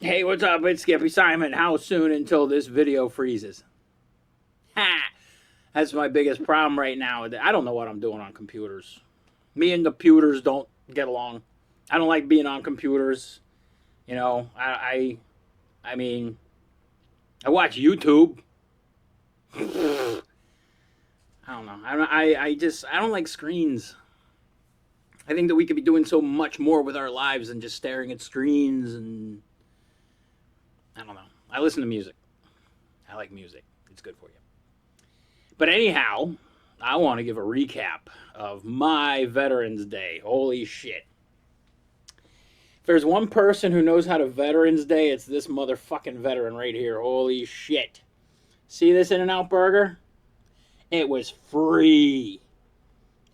Hey, what's up? It's Skippysimon. How soon until this video freezes? Ha! That's my biggest problem right now. I don't know what I'm doing on computers. Me and computers don't get along. I don't like being on computers. You know, I mean, I watch YouTube. I don't know. I don't like screens. I think that we could be doing so much more with our lives than just staring at screens. And I don't know. I listen to music. I like music. It's good for you. But anyhow, I want to give a recap of my Veterans Day. Holy shit. If there's one person who knows how to Veterans Day, it's this motherfucking veteran right here. Holy shit. See this In-N-Out burger? It was free.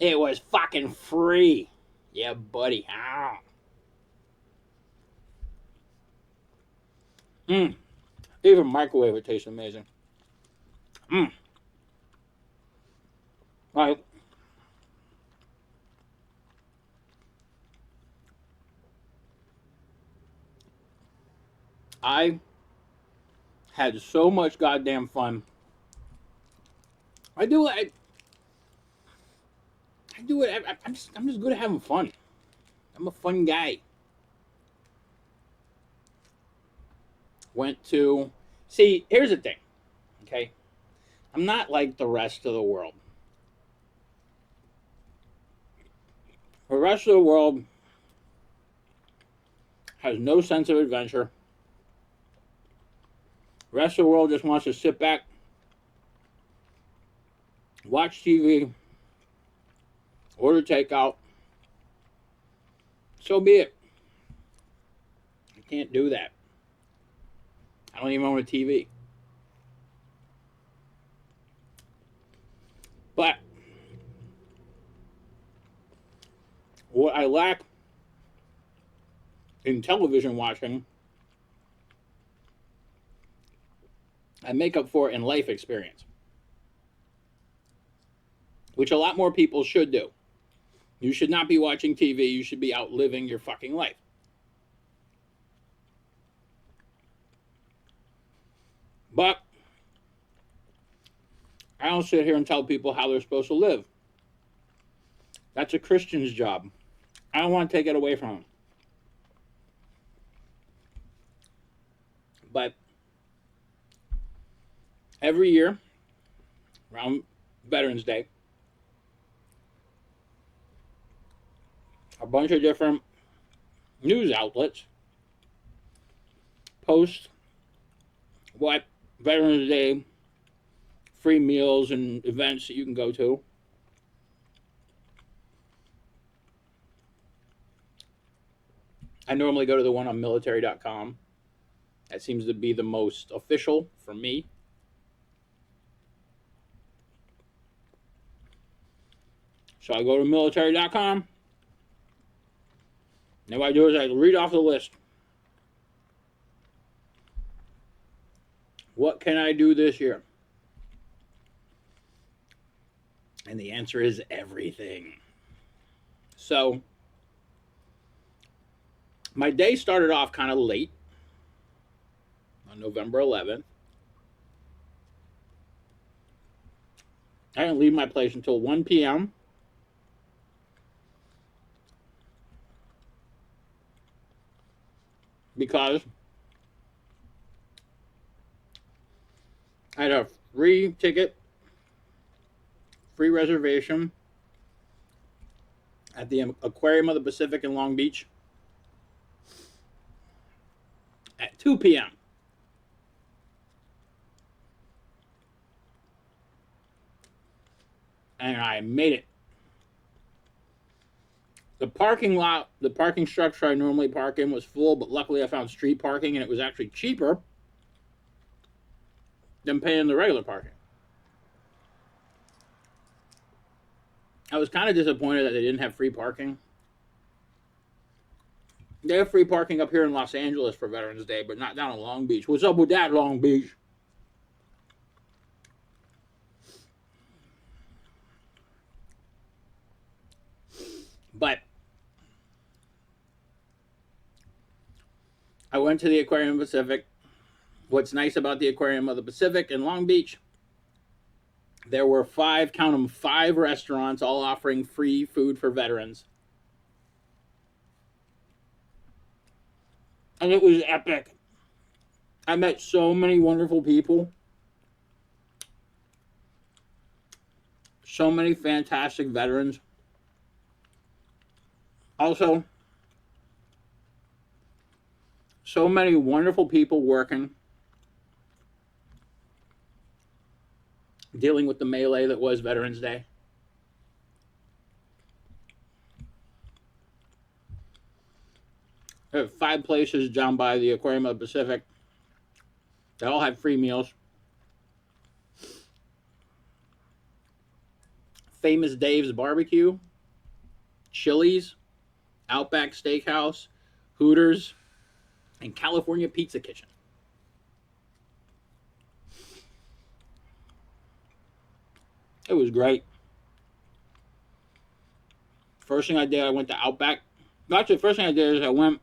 It was fucking free. Yeah, buddy. Ah. Mmm. Even microwave, it tastes amazing. Mmm. Like, I had so much goddamn fun. I do it. I do it. I'm just good at having fun. I'm a fun guy. Went to see. Here's the thing. Okay, I'm not like the rest of the world. The rest of the world has no sense of adventure. The rest of the world just wants to sit back, watch TV, order takeout. So be it. I can't do that. I don't even own a TV. But what I lack in television watching, I make up for in life experience, which a lot more people should do. You should not be watching TV. You should be out living your fucking life. But I don't sit here and tell people how they're supposed to live. That's a Christian's job. I don't want to take it away from them. But every year, around Veterans Day, a bunch of different news outlets post what Veterans Day free meals and events that you can go to. I normally go to the one on military.com. That seems to be the most official for me. So I go to military.com. And what I do is I read off the list. What can I do this year? And the answer is everything. So my day started off kind of late on November 11th. I didn't leave my place until 1 p.m. because I had a free ticket, free reservation at the Aquarium of the Pacific in Long Beach at 2 p.m. And I made it. The parking lot, the parking structure I normally park in was full, but luckily I found street parking and it was actually cheaper than paying the regular parking. I was kind of disappointed that they didn't have free parking. They have free parking up here in Los Angeles for Veterans Day, but not down in Long Beach. What's up with that, Long Beach? But I went to the Aquarium Pacific. What's nice about the Aquarium of the Pacific in Long Beach, there were count them, 5 restaurants all offering free food for veterans. And it was epic. I met so many wonderful people. So many fantastic veterans. Also, so many wonderful people working, dealing with the melee that was Veterans Day. There are 5 places down by the Aquarium of the Pacific that all had free meals. Famous Dave's Barbecue, Chili's, Outback Steakhouse, Hooters, and California Pizza Kitchen. It was great. First thing I did, I went to Outback. Actually, the first thing I did is I went,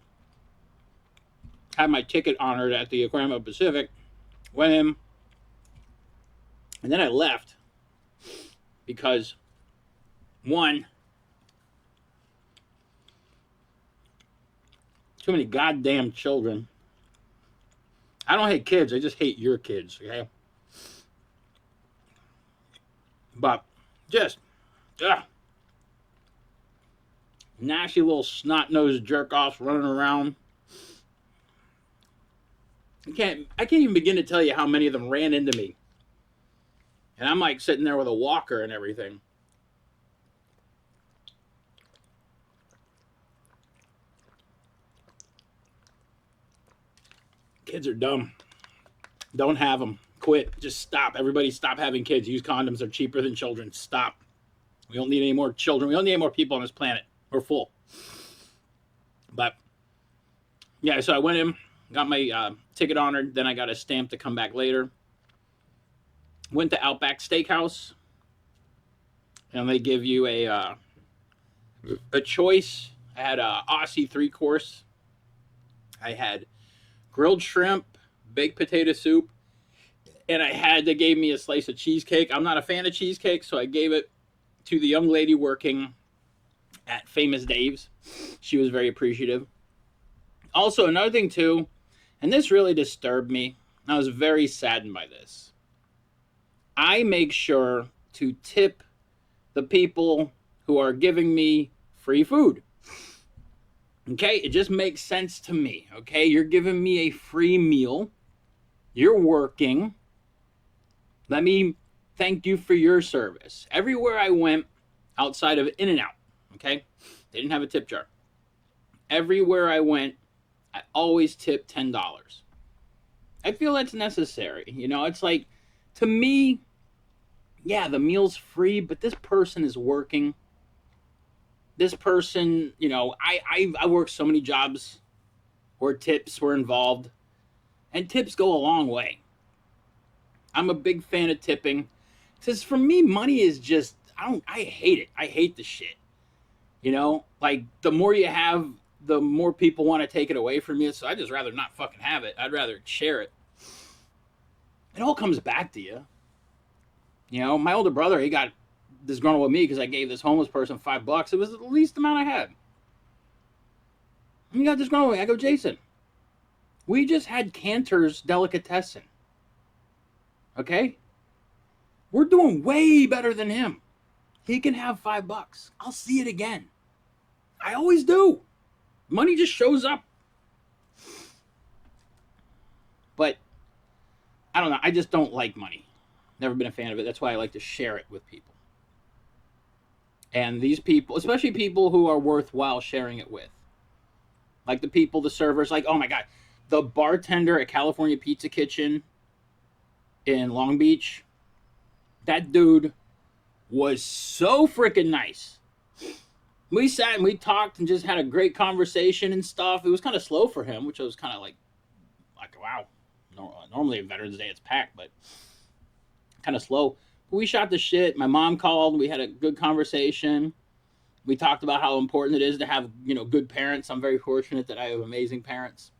had my ticket honored at the Aquarium of the Pacific, went in, and then I left because, one, too many goddamn children. I don't hate kids, I just hate your kids, okay? But just, nasty little snot-nosed jerk-offs running around. I can't even begin to tell you how many of them ran into me. And I'm like sitting there with a walker and everything. Kids are dumb. Don't have them. Quit. Just stop. Everybody stop having kids. Use condoms. They're cheaper than children. Stop. We don't need any more children. We don't need any more people on this planet. We're full. But, yeah, so I went in, got my ticket honored. Then I got a stamp to come back later. Went to Outback Steakhouse. And they give you a choice. I had a Aussie 3-course. I had grilled shrimp, baked potato soup, and they gave me a slice of cheesecake. I'm not a fan of cheesecake, so I gave it to the young lady working at Famous Dave's. She was very appreciative. Also, another thing too, and this really disturbed me, I was very saddened by this. I make sure to tip the people who are giving me free food. Okay, it just makes sense to me. Okay, you're giving me a free meal. You're working. Let me thank you for your service. Everywhere I went outside of In-N-Out, okay, they didn't have a tip jar. Everywhere I went, I always tip $10. I feel that's necessary. You know, it's like, to me, yeah, the meal's free, but this person is working. This person, you know, I worked so many jobs where tips were involved, and tips go a long way. I'm a big fan of tipping, because for me, money is just, I hate it. I hate the shit. You know, like, the more you have, the more people want to take it away from you, so I'd just rather not fucking have it. I'd rather share it. It all comes back to you. You know, my older brother, he got disgruntled with me because I gave this homeless person $5. It was the least amount I had. He got disgruntled with me. I go, Jason, we just had Cantor's Delicatessen. Okay? We're doing way better than him. He can have $5. I'll see it again. I always do. Money just shows up. But, I don't know. I just don't like money. Never been a fan of it. That's why I like to share it with people. And these people, especially people who are worthwhile sharing it with. Like the people, the servers, like, oh my God, the bartender at California Pizza Kitchen in Long Beach, that dude was so freaking nice. We sat and we talked and just had a great conversation and stuff. It was kind of slow for him, which I was kind of like, wow. Normally at Veterans Day it's packed, but kind of slow. We shot the shit. My mom called. We had a good conversation. We talked about how important it is to have, you know, good parents. I'm very fortunate that I have amazing parents.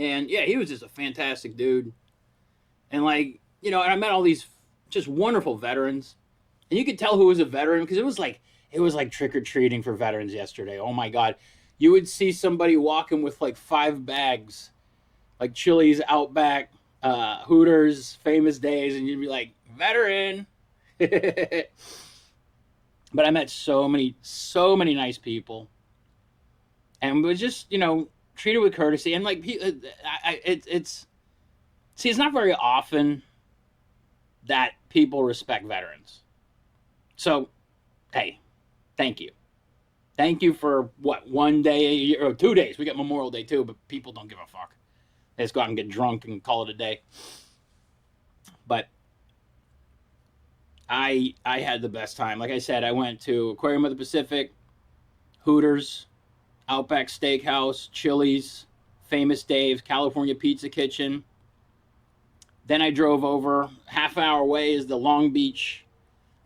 And yeah, he was just a fantastic dude. And like, and I met all these just wonderful veterans. And you could tell who was a veteran because it was like trick-or-treating for veterans yesterday. Oh my God. You would see somebody walking with like 5 bags, like Chili's, Outback, Hooters, Famous Days, and you'd be like, veteran. But I met so many nice people, and was just treated with courtesy. And like it's not very often that people respect veterans. So, hey, thank you for what, 1 day a year or 2 days. We got Memorial Day too, but people don't give a fuck. They just go out and get drunk and call it a day. But I had the best time. Like I said, I went to Aquarium of the Pacific, Hooters, Outback Steakhouse, Chili's, Famous Dave's, California Pizza Kitchen. Then I drove over. Half-hour away is the Long Beach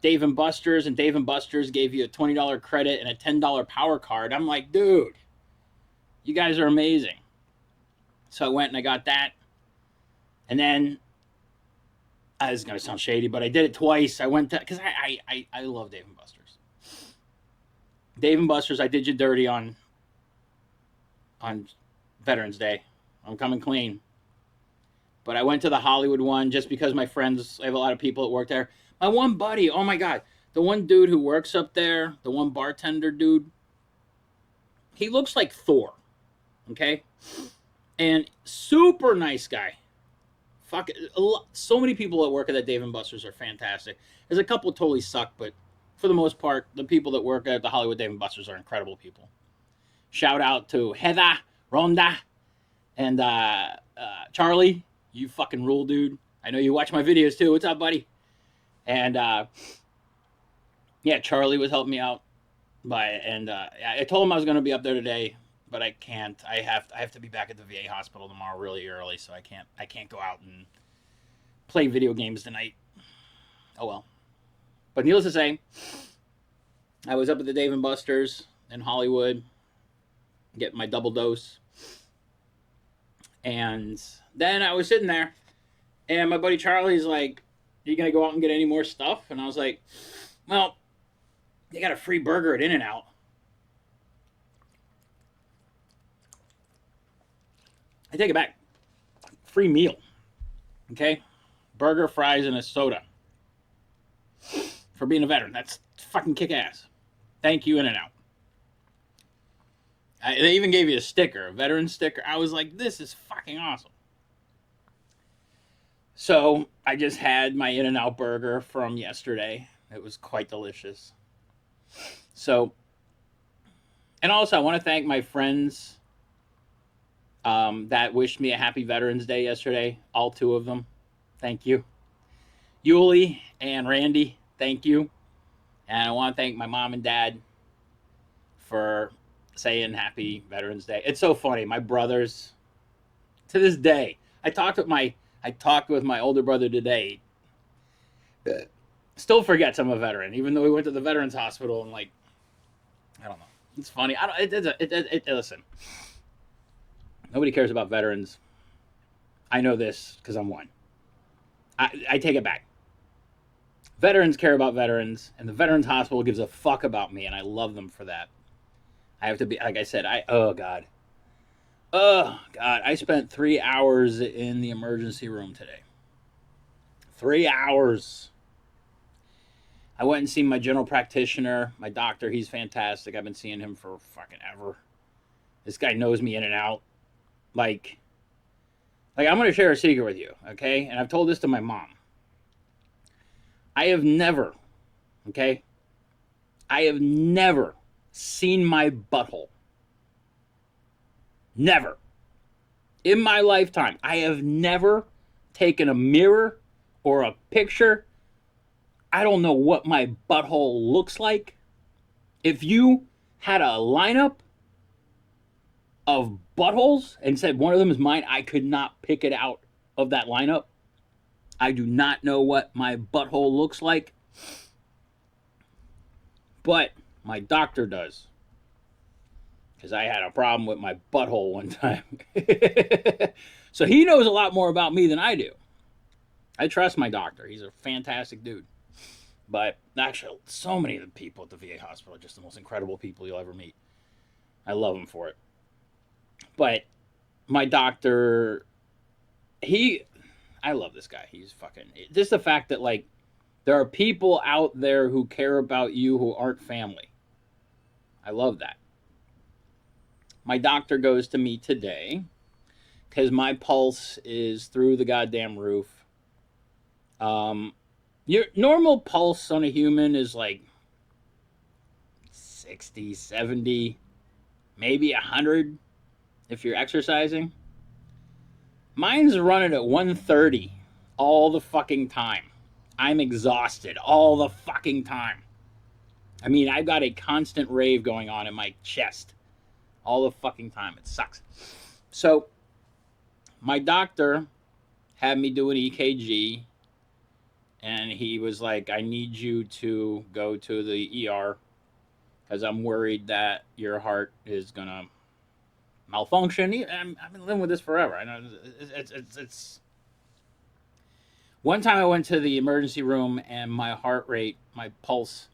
Dave & Buster's, and Dave & Buster's gave you a $20 credit and a $10 power card. I'm like, dude, you guys are amazing. So I went and I got that. And then, this is going to sound shady, but I did it twice. I went to, because I love Dave & Buster's. Dave & Buster's, I did you dirty on Veterans Day. I'm coming clean. But I went to the Hollywood one just because my friends, I have a lot of people that work there. My one buddy, oh my God, the one dude who works up there, the one bartender dude, he looks like Thor, okay? And super nice guy. Fuck it. So many people that work at that Dave & Buster's are fantastic. There's a couple totally suck, but for the most part, the people that work at the Hollywood Dave & Buster's are incredible people. Shout out to Heather, Rhonda, and Charlie. You fucking rule, dude. I know you watch my videos too. What's up, buddy? And yeah, Charlie was helping me out I told him I was going to be up there today, but I can't. I have to be back at the VA hospital tomorrow really early, so I can't go out and play video games tonight. Oh well. But needless to say, I was up at the Dave & Buster's in Hollywood, getting my double dose. And then I was sitting there, and my buddy Charlie's like, you going to go out and get any more stuff? And I was like, well, they got a free burger at In-N-Out. I take it back. Free meal. Okay? Burger, fries, and a soda. For being a veteran. That's fucking kick-ass. Thank you, In-N-Out. They even gave you a sticker, a veteran sticker. I was like, this is fucking awesome. So I just had my In-N-Out burger from yesterday. It was quite delicious. So, and also I want to thank my friends that wished me a happy Veterans Day yesterday. All 2 of them. Thank you. Yuli and Randy, thank you. And I want to thank my mom and dad for saying happy Veterans Day. It's so funny. My brothers, to this day, I talked with my older brother today. Still forgets I'm a veteran, even though we went to the Veterans Hospital and like, I don't know. It's funny. Listen, nobody cares about veterans. I know this because I'm one. I take it back. Veterans care about veterans, and the Veterans Hospital gives a fuck about me, and I love them for that. I have to be, like I said, oh God, I spent 3 hours in the emergency room today. 3 hours. I went and seen my general practitioner, my doctor. He's fantastic. I've been seeing him for fucking ever. This guy knows me in and out. Like I'm going to share a secret with you, okay? And I've told this to my mom. I have never seen my butthole. Never. In my lifetime, I have never taken a mirror or a picture. I don't know what my butthole looks like. If you had a lineup of buttholes and said one of them is mine, I could not pick it out of that lineup. I do not know what my butthole looks like. But my doctor does. because I had a problem with my butthole one time. So he knows a lot more about me than I do. I trust my doctor. He's a fantastic dude. But actually, so many of the people at the VA hospital are just the most incredible people you'll ever meet. I love them for it. But my doctor, I love this guy. He's fucking, just the fact that, like, there are people out there who care about you who aren't family. I love that. My doctor goes to me today because my pulse is through the goddamn roof. Your normal pulse on a human is like 60, 70, maybe 100 if you're exercising. Mine's running at 130 all the fucking time. I'm exhausted all the fucking time. I mean, I've got a constant rave going on in my chest all the fucking time. It sucks. So, my doctor had me do an EKG, and he was like, I need you to go to the ER because I'm worried that your heart is going to malfunction. I've been living with this forever. I know it's. One time I went to the emergency room and my heart rate, my pulse,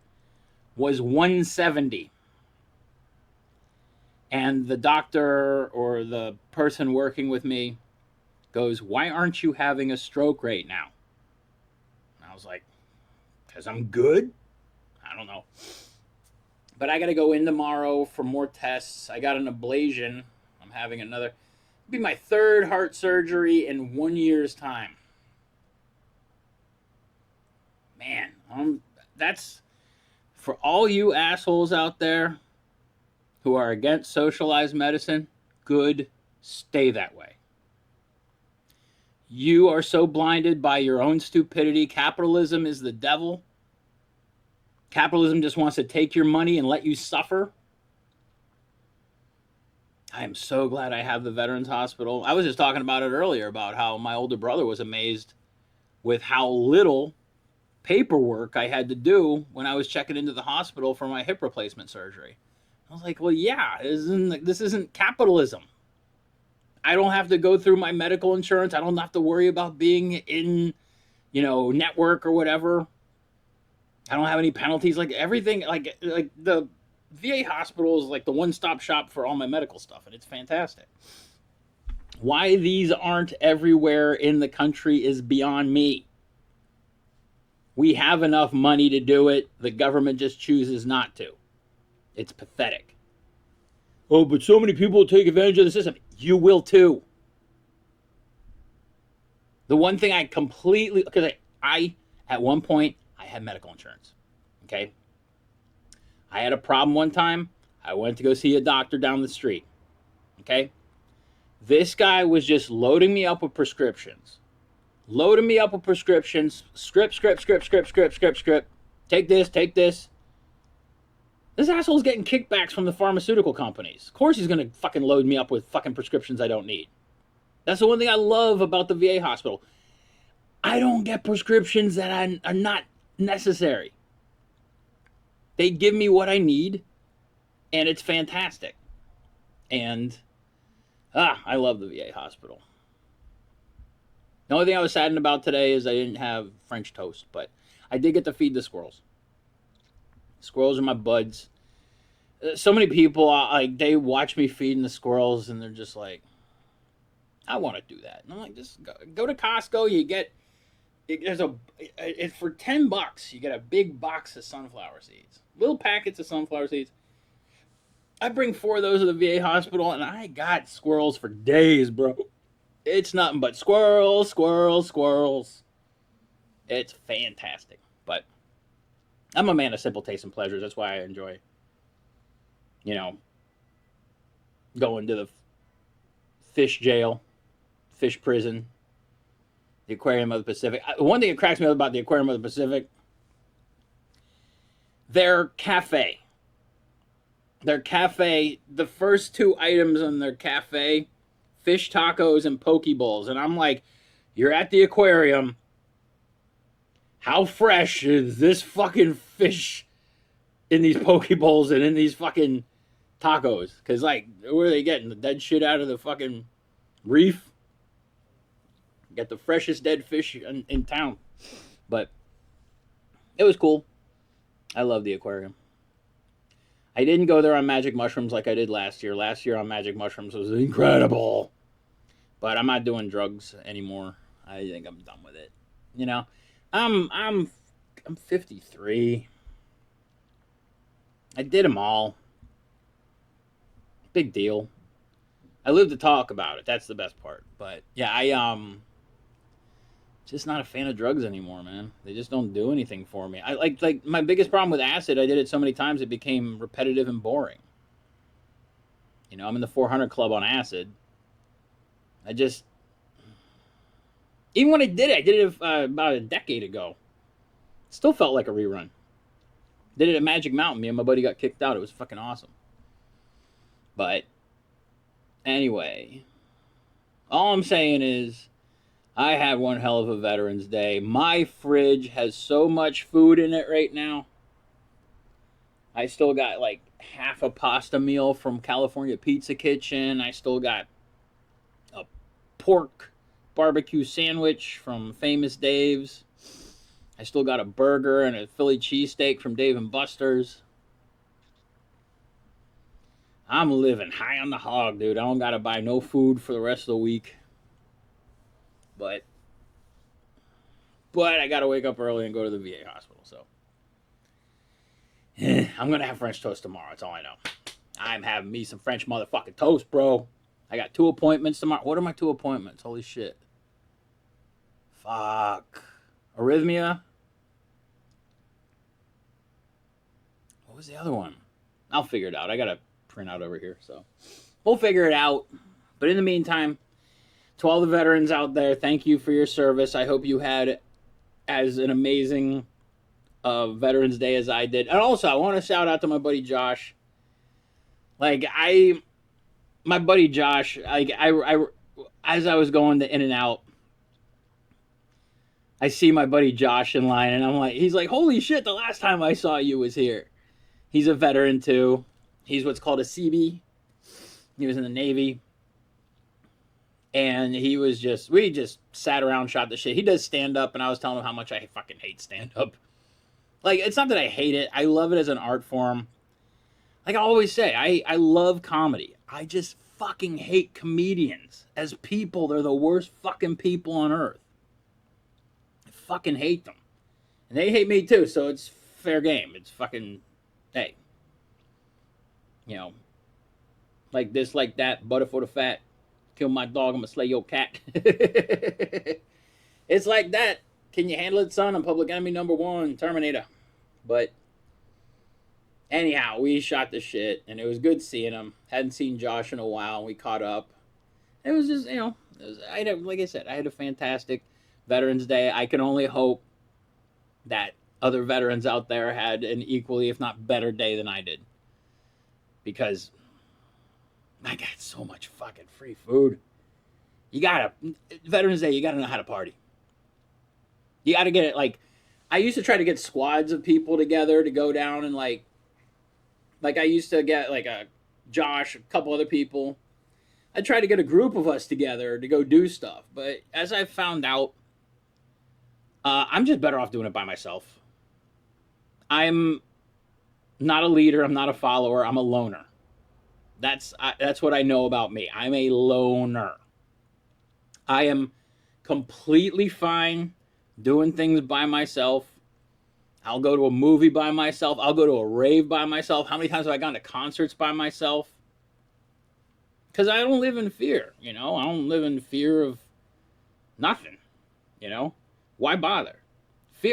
was 170. And the doctor or the person working with me goes, why aren't you having a stroke right now? And I was like, because I'm good? I don't know. But I got to go in tomorrow for more tests. I got an ablation. I'm having another. It'll be my third heart surgery in 1 year's time. Man, that's for all you assholes out there who are against socialized medicine. Good, stay that way. You are so blinded by your own stupidity. Capitalism is the devil. Capitalism just wants to take your money and let you suffer. I am so glad I have the Veterans Hospital. I was just talking about it earlier about how my older brother was amazed with how little paperwork I had to do when I was checking into the hospital for my hip replacement surgery. I was like, well, yeah, this isn't capitalism. I don't have to go through my medical insurance. I don't have to worry about being in, network or whatever. I don't have any penalties. Like everything, like the VA hospital is like the one-stop shop for all my medical stuff, and it's fantastic. Why these aren't everywhere in the country is beyond me. We have enough money to do it. The government just chooses not to. It's pathetic. Oh, but so many people take advantage of the system. You will too. The one thing I completely, because I at one point, I had medical insurance. Okay? I had a problem one time. I went to go see a doctor down the street. Okay? This guy was just loading me up with prescriptions. Script. Take this. This asshole's getting kickbacks from the pharmaceutical companies. Of course he's going to fucking load me up with fucking prescriptions I don't need. That's the one thing I love about the VA hospital. I don't get prescriptions that are not necessary. They give me what I need, and it's fantastic. And, I love the VA hospital. The only thing I was saddened about today is I didn't have French toast, but I did get to feed the squirrels. Squirrels are my buds. So many people, they watch me feeding the squirrels, and they're just like, I want to do that. And I'm like, just go to Costco. You get, it's for $10. You get a big box of sunflower seeds. Little packets of sunflower seeds. I bring 4 of those to the VA hospital, and I got squirrels for days, bro. It's nothing but squirrels. It's fantastic. But I'm a man of simple tastes and pleasures. That's why I enjoy, going to the fish jail, fish prison, the Aquarium of the Pacific. One thing that cracks me up about the Aquarium of the Pacific, their cafe, the first 2 items on their cafe, fish tacos and poke bowls. And I'm like, you're at the aquarium. How fresh is this fucking fish in these poke bowls and in these fucking tacos. Because, like, where are they getting? The dead shit out of the fucking reef? Get the freshest dead fish in town. But it was cool. I love the aquarium. I didn't go there on magic mushrooms like I did last year. Last year on magic mushrooms was incredible. But I'm not doing drugs anymore. I think I'm done with it. You know, I'm 53. I did them all. Big deal. I live to talk about it. That's the best part. But yeah, I just not a fan of drugs anymore, man. They just don't do anything for me. I like my biggest problem with acid, I did it so many times it became repetitive and boring. You know, I'm in the 400 club on acid. I just, even when I did it about a decade ago. It still felt like a rerun. Did it at Magic Mountain. Me and my buddy got kicked out. It was fucking awesome. But anyway, all I'm saying is I had one hell of a Veterans Day. My fridge has so much food in it right now. I still got like half a pasta meal from California Pizza Kitchen. I still got a pork barbecue sandwich from Famous Dave's. I still got a burger and a Philly cheesesteak from Dave & Buster's. I'm living high on the hog, dude. I don't got to buy no food for the rest of the week. But I got to wake up early and go to the VA hospital, so. I'm going to have French toast tomorrow. That's all I know. I'm having me some French motherfucking toast, bro. I got 2 appointments tomorrow. What are my 2 appointments? Holy shit. Fuck. Arrhythmia. What was the other one? I'll figure it out. I got a printout over here, so. We'll figure it out. But in the meantime, to all the veterans out there, thank you for your service. I hope you had as an amazing Veterans Day as I did. And also, I want to shout out to my buddy Josh. Like, my buddy Josh, like, I as I was going to In-N-Out, I see my buddy Josh in line, and I'm like, he's like, holy shit, the last time I saw you was here. He's a veteran, too. He's what's called a CB. He was in the Navy. And he was just, we just sat around, shot the shit. He does stand-up, and I was telling him how much I fucking hate stand-up. Like, it's not that I hate it. I love it as an art form. Like I always say, I love comedy. I just fucking hate comedians. As people, they're the worst fucking people on earth. I fucking hate them. And they hate me, too, so it's fair game. It's fucking, hey. You know, like this, like that, butter for the fat. Kill my dog, I'm gonna slay your cat. It's like that. Can you handle it, son? I'm public enemy #1, Terminator. But anyhow, we shot the shit, and it was good seeing him. Hadn't seen Josh in a while, and we caught up. It was just, you know, like I said, I had a fantastic Veterans Day. I can only hope that other veterans out there had an equally, if not better, day than I did. Because I got so much fucking free food. Veterans Day, you gotta know how to party. You gotta get it, like, I used to try to get squads of people together to go down and, like I used to get, like, a Josh, a couple other people. I tried to get a group of us together to go do stuff. But as I found out, I'm just better off doing it by myself. I'm not a leader. I'm not a follower. I'm a loner. That's what I know about me. I'm a loner. I am completely fine doing things by myself. I'll go to a movie by myself. I'll go to a rave by myself. How many times have I gone to concerts by myself? Because I don't live in fear, you know? I don't live in fear of nothing, you know? Why bother?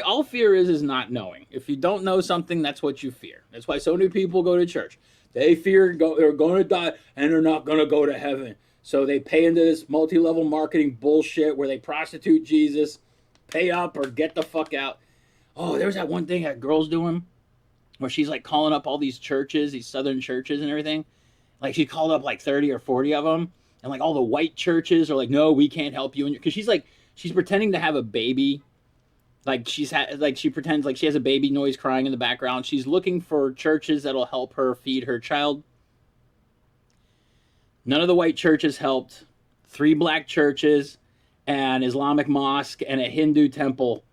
All fear is not knowing. If you don't know something, that's what you fear. That's why so many people go to church. They fear they're going to die and they're not going to go to heaven. So they pay into this multi-level marketing bullshit where they prostitute Jesus, pay up or get the fuck out. Oh, there's that one thing that girl's doing where she's like calling up all these churches, these southern churches and everything. Like she called up like 30 or 40 of them. And like all the white churches are like, no, we can't help you. Because she's pretending to have a baby. Like she pretends like she has a baby noise crying in the background. She's looking for churches that'll help her feed her child. None of the white churches helped. 3 black churches, an Islamic mosque, and a Hindu temple,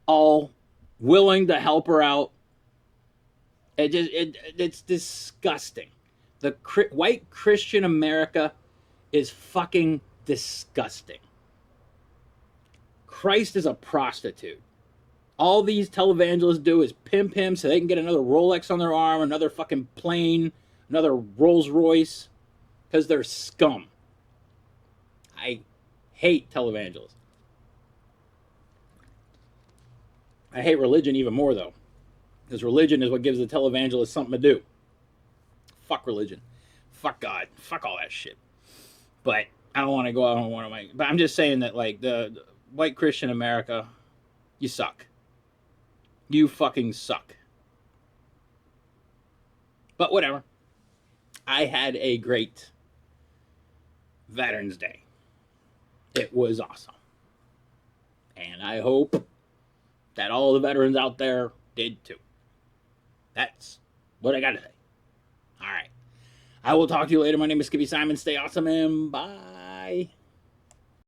all willing to help her out. It's disgusting. The white Christian America is fucking disgusting. Christ is a prostitute. All these televangelists do is pimp him so they can get another Rolex on their arm, another fucking plane, another Rolls Royce, because they're scum. I hate televangelists. I hate religion even more, though, because religion is what gives the televangelist something to do. Fuck religion. Fuck God. Fuck all that shit. But I don't want to go out on one of my... But I'm just saying that, like, the white Christian America, you suck. You fucking suck. But whatever. I had a great Veterans Day. It was awesome. And I hope that all the veterans out there did too. That's what I got to say. All right. I will talk to you later. My name is Skippysimon. Stay awesome and bye.